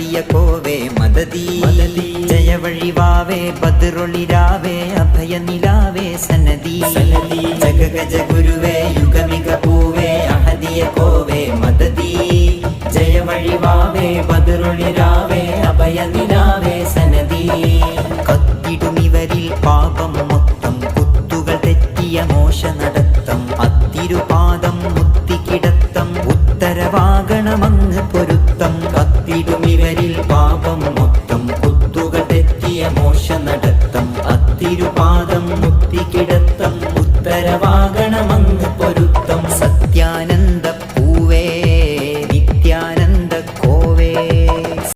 അഹദിയ കോവേ മദദി ജയ വഴിവാവേ ബദ്റൊളിരാവേ അഭയ നിലാവേ സനദി ജഗഗജ ഗുരുവേ യുഗമിക പൂവേ അഹദിയ കോവേ മദദി ജയ വഴിവാവേ ബദ്റൊളിരാവേ അഭയ നിലാവേ സനദി കത്തിടുമിവരിൽ പാപം മൊത്തം കുത്തുകൾ തെറ്റിയ മോശ നടത്തം അത്തിരുപാദം മുത്തിക്കിടത്തം ഉത്തരവാകണമങ്ങ് പൊരുത്തം കത്തിടുമിവരിൽ പാപം